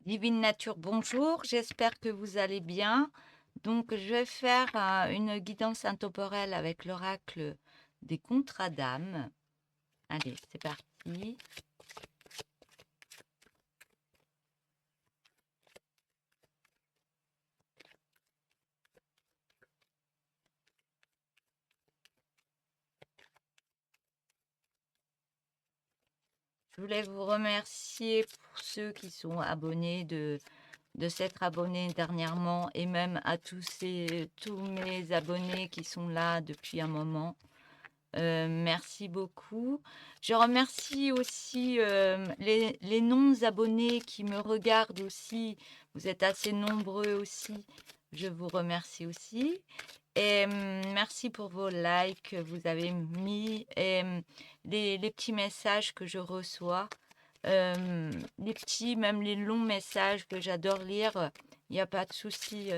Divine Nature, bonjour, j'espère que vous allez bien. Donc, je vais faire une guidance intemporelle avec l'oracle des contrats d'âme. Allez, c'est parti. Je voulais vous remercier pour ceux qui sont abonnés de s'être abonnés dernièrement et même à tous mes abonnés qui sont là depuis un moment. Merci beaucoup. Je remercie aussi les non-abonnés qui me regardent aussi. Vous êtes assez nombreux aussi. Je vous remercie aussi. Et merci pour vos likes que vous avez mis et les petits messages que je reçois. Les petits, même les longs messages que j'adore lire. Il n'y a pas de souci.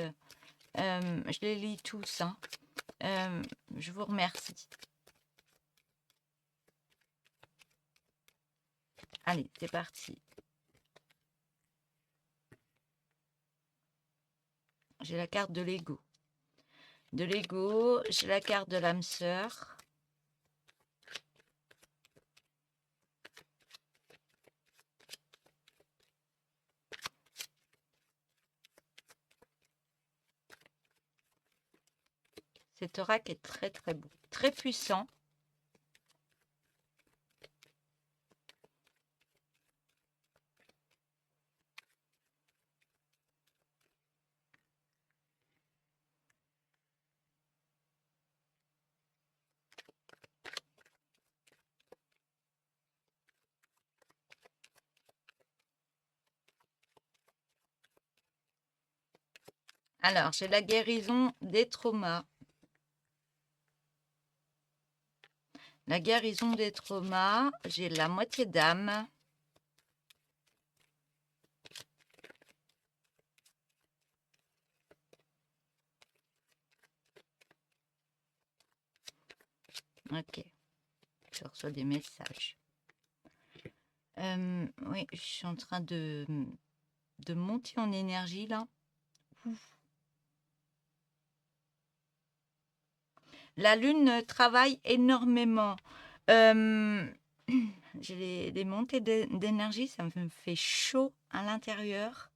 Je les lis tous, hein. Je vous remercie. Allez, c'est parti. J'ai la carte de l'ego. De l'ego, j'ai la carte de l'âme sœur. Cet oracle est très très beau, très puissant. Alors, j'ai la guérison des traumas. La guérison des traumas, j'ai la moitié d'âme. Ok, je reçois des messages. Oui, je suis en train de monter en énergie là. Ouf. La lune travaille énormément. J'ai des montées d'énergie, ça me fait chaud à l'intérieur.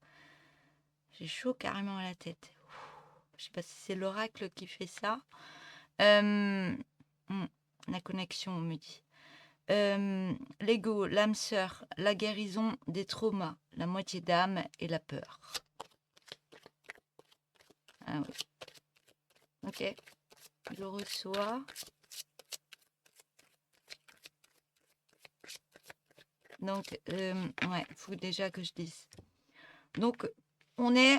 J'ai chaud carrément à la tête. Je sais pas si c'est l'oracle qui fait ça. La connexion, on me dit. L'ego, l'âme sœur, la guérison des traumas, la moitié d'âme et la peur. Ah oui. Ok. Je reçois. Donc, ouais, il faut déjà que je dise. Donc, on est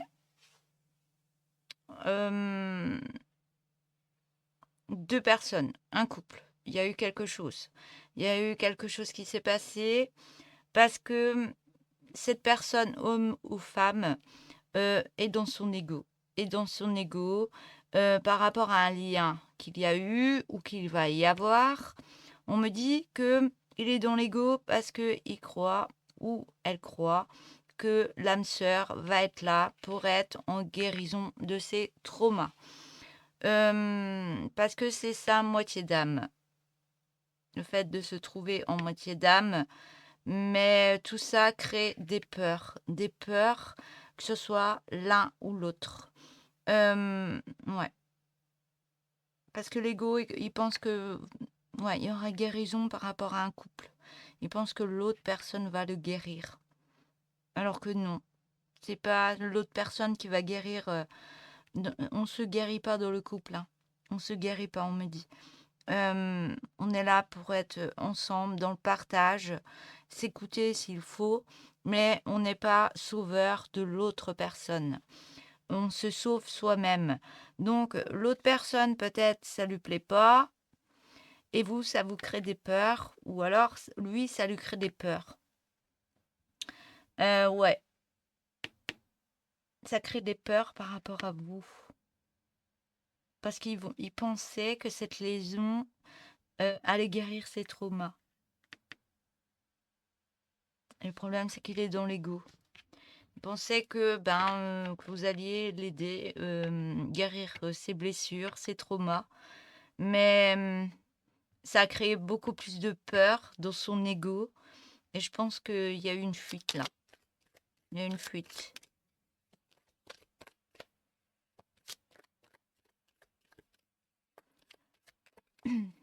deux personnes, un couple. Il y a eu quelque chose. Il y a eu quelque chose qui s'est passé parce que cette personne, homme ou femme, est dans son ego. Et dans son ego, par rapport à un lien qu'il y a eu ou qu'il va y avoir, on me dit que il est dans l'ego parce qu'il croit ou elle croit que l'âme sœur va être là pour être en guérison de ses traumas. Parce que c'est sa moitié d'âme. Le fait de se trouver en moitié d'âme, mais tout ça crée des peurs, que ce soit l'un ou l'autre. Ouais. Parce que l'ego, il pense que ouais, il y aura guérison par rapport à un couple. Il pense que l'autre personne va le guérir. Alors que non. C'est pas l'autre personne qui va guérir. On se guérit pas dans le couple. Hein. On se guérit pas, on me dit. On est là pour être ensemble dans le partage, s'écouter s'il faut, mais on n'est pas sauveur de l'autre personne. On se sauve soi-même. Donc l'autre personne, peut-être, ça lui plaît pas, et vous, ça vous crée des peurs, ou alors lui, ça lui crée des peurs. Ouais, ça crée des peurs par rapport à vous. Parce ils pensaient que cette liaison allait guérir ses traumas. Et le problème, c'est qu'il est dans l'ego. pensait que vous alliez l'aider, guérir, ses blessures, ses traumas, mais, ça a créé beaucoup plus de peur dans son ego et je pense qu'il y a eu une fuite là. Il y a une fuite.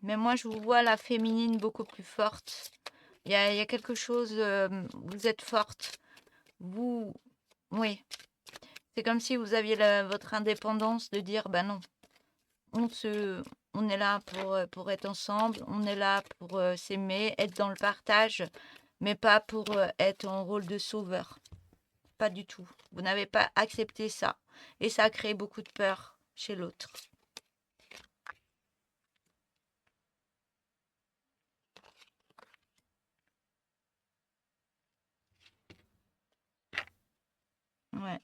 Mais moi, je vous vois la féminine beaucoup plus forte. Il y a quelque chose, vous êtes forte. Vous oui, c'est comme si vous aviez votre indépendance de dire: «Bah non, on se on est là pour être ensemble, on est là pour, s'aimer, être dans le partage, mais pas pour, être en rôle de sauveur». Pas du tout. Vous n'avez pas accepté ça et ça a créé beaucoup de peur chez l'autre. Ouais.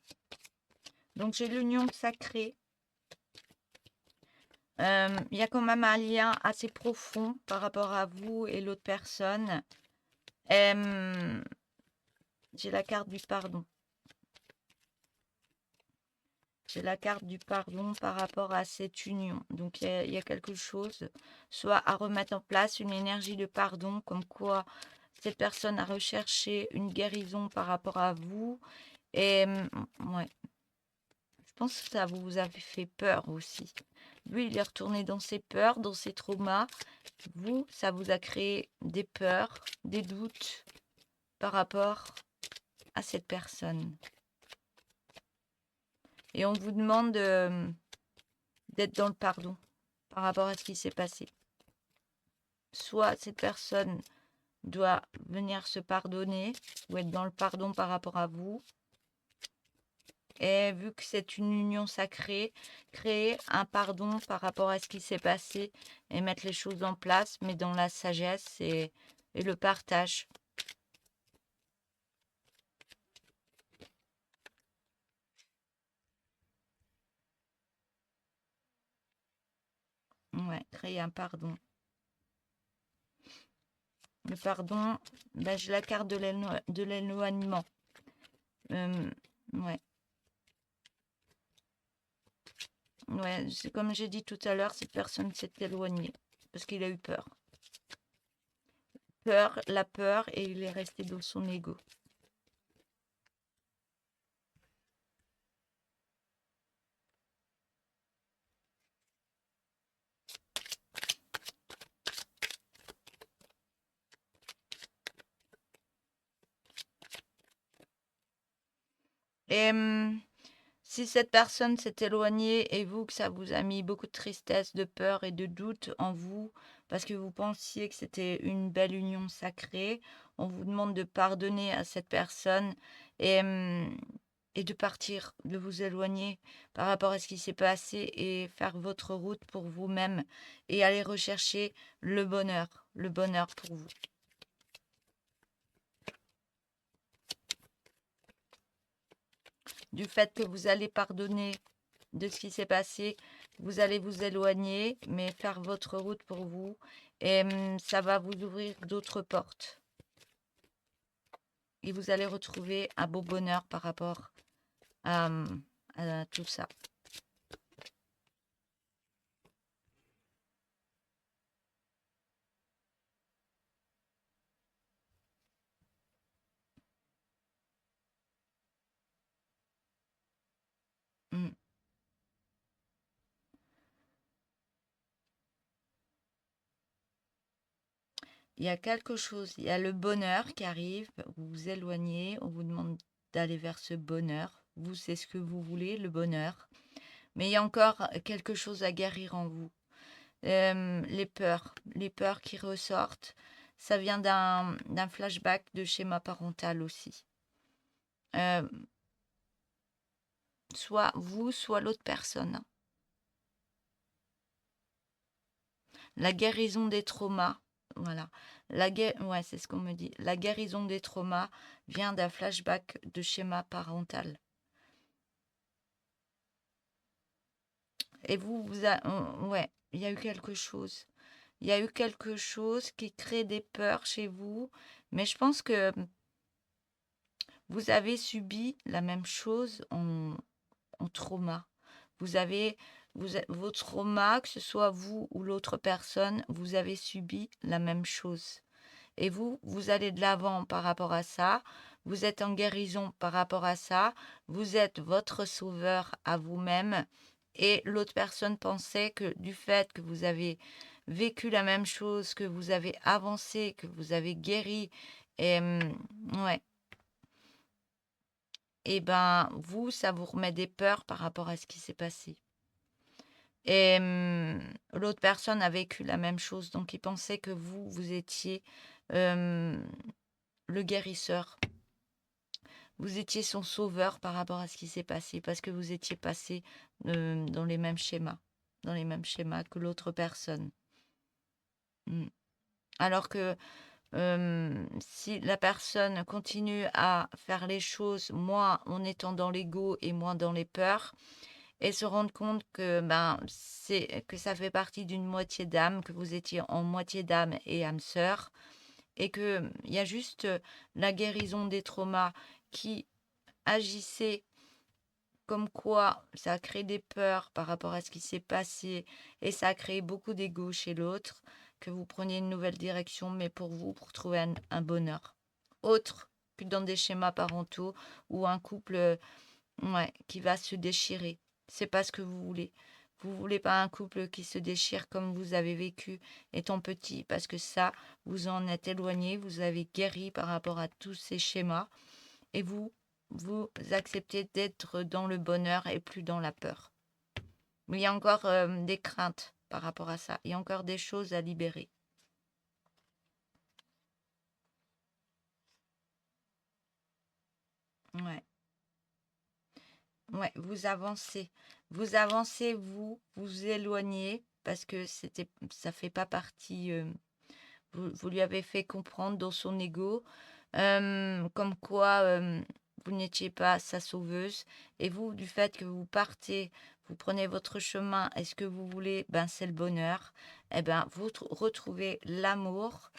Donc j'ai l'union sacrée. Il y a quand même un lien assez profond par rapport à vous et l'autre personne. Hem, j'ai la carte du pardon. J'ai la carte du pardon par rapport à cette union. Donc il y a quelque chose, soit à remettre en place une énergie de pardon, comme quoi cette personne a recherché une guérison par rapport à vous. Et ouais, je pense que ça vous a fait peur aussi. Lui, il est retourné dans ses peurs, dans ses traumas. Vous, ça vous a créé des peurs, des doutes par rapport à cette personne. Et on vous demande d'être dans le pardon par rapport à ce qui s'est passé. Soit cette personne doit venir se pardonner ou être dans le pardon par rapport à vous. Et vu que c'est une union sacrée, créer un pardon par rapport à ce qui s'est passé et mettre les choses en place, mais dans la sagesse et le partage. Ouais, créer un pardon. Le pardon, j'ai la carte de l'éloignement. Ouais, ouais, c'est comme j'ai dit tout à l'heure, cette personne s'est éloignée parce qu'il a eu peur. La peur, et il est resté dans son ego. Et si cette personne s'est éloignée et vous, que ça vous a mis beaucoup de tristesse, de peur et de doute en vous, parce que vous pensiez que c'était une belle union sacrée, on vous demande de pardonner à cette personne et, et de partir, de vous éloigner par rapport à ce qui s'est passé et faire votre route pour vous-même et aller rechercher le bonheur pour vous. Du fait que vous allez pardonner de ce qui s'est passé, vous allez vous éloigner, mais faire votre route pour vous, et ça va vous ouvrir d'autres portes. Et vous allez retrouver un beau bonheur par rapport à, à tout ça. Mm. Il y a quelque chose, il y a le bonheur qui arrive, vous vous éloignez, on vous demande d'aller vers ce bonheur. Vous, c'est ce que vous voulez, le bonheur. Mais il y a encore quelque chose à guérir en vous. Les peurs qui ressortent, ça vient d'un flashback de schéma parental aussi. Euh, soit vous, soit l'autre personne. La guérison des traumas, voilà. Ouais, c'est ce qu'on me dit. La guérison des traumas vient d'un flashback de schéma parental. Et ouais, il y a eu quelque chose. Il y a eu quelque chose qui crée des peurs chez vous, mais je pense que vous avez subi la même chose en trauma. Vous avez vos traumas, que ce soit vous ou l'autre personne, vous avez subi la même chose. Et vous allez de l'avant par rapport à ça. Vous êtes en guérison par rapport à ça. Vous êtes votre sauveur à vous-même. Et l'autre personne pensait que du fait que vous avez vécu la même chose, que vous avez avancé, que vous avez guéri, et ouais, et ben vous, ça vous remet des peurs par rapport à ce qui s'est passé. Et l'autre personne a vécu la même chose, donc il pensait que vous étiez euh, le guérisseur. Vous étiez son sauveur par rapport à ce qui s'est passé, parce que vous étiez passé dans les mêmes schémas que l'autre personne. Mm. Alors que si la personne continue à faire les choses, moins en étant dans l'ego et moins dans les peurs, et se rendre compte que que ça fait partie d'une moitié d'âme, que vous étiez en moitié d'âme et âme sœur, et que il y a juste la guérison des traumas qui agissait comme quoi ça a créé des peurs par rapport à ce qui s'est passé et ça a créé beaucoup d'ego chez l'autre, que vous preniez une nouvelle direction, mais pour vous, pour trouver un bonheur autre que dans des schémas parentaux ou un couple ouais, qui va se déchirer. C'est pas ce que vous voulez. Vous voulez pas un couple qui se déchire comme vous avez vécu étant petit, parce que ça, vous en êtes éloigné, vous avez guéri par rapport à tous ces schémas et vous acceptez d'être dans le bonheur et plus dans la peur. Mais il y a encore des craintes par rapport à ça. Il y a encore des choses à libérer. Ouais, ouais, vous avancez. Vous avancez, vous éloignez parce que ça fait pas partie. Vous lui avez fait comprendre dans son ego, comme quoi vous n'étiez pas sa sauveuse. Et vous, du fait que vous partez, vous prenez votre chemin, et ce que vous voulez, ben, c'est le bonheur, eh ben, vous retrouvez l'amour,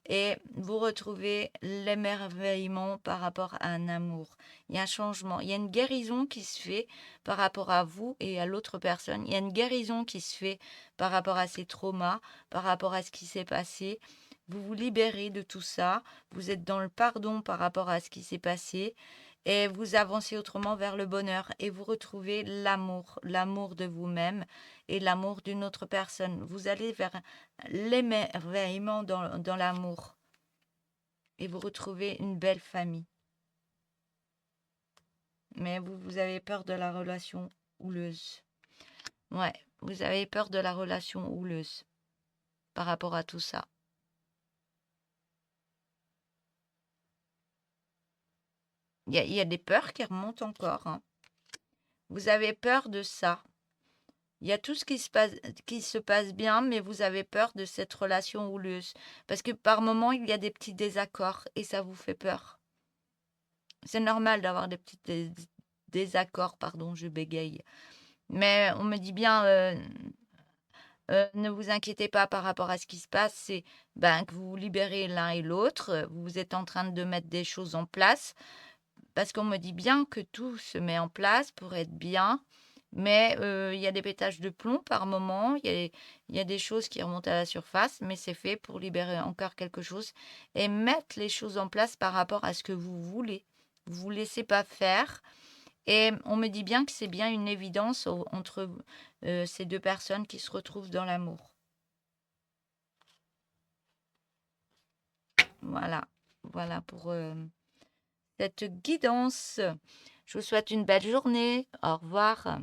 et vous retrouvez l'émerveillement par rapport à un amour. Il y a un changement, il y a une guérison qui se fait par rapport à vous et à l'autre personne. Il y a une guérison qui se fait par rapport à ces traumas, par rapport à ce qui s'est passé. Vous vous libérez de tout ça, vous êtes dans le pardon par rapport à ce qui s'est passé et vous avancez autrement vers le bonheur et vous retrouvez l'amour de vous-même et l'amour d'une autre personne. Vous allez vers l'émerveillement dans l'amour et vous retrouvez une belle famille. Mais vous avez peur de la relation houleuse. Ouais, vous avez peur de la relation houleuse par rapport à tout ça. Il y a des peurs qui remontent encore, hein. Vous avez peur de ça. Il y a tout ce qui se passe bien, mais vous avez peur de cette relation houleuse. Parce que par moments, il y a des petits désaccords et ça vous fait peur. C'est normal d'avoir des petits désaccords, pardon, je bégaye. Mais on me dit bien, ne vous inquiétez pas par rapport à ce qui se passe, c'est que vous vous libérez l'un et l'autre, vous êtes en train de mettre des choses en place. Parce qu'on me dit bien que tout se met en place pour être bien, mais il y a des pétages de plomb par moment, il y a des choses qui remontent à la surface, mais c'est fait pour libérer encore quelque chose et mettre les choses en place par rapport à ce que vous voulez. Vous vous laissez pas faire et on me dit bien que c'est bien une évidence entre ces deux personnes qui se retrouvent dans l'amour. Voilà, voilà pour cette guidance. Je vous souhaite une belle journée. Au revoir.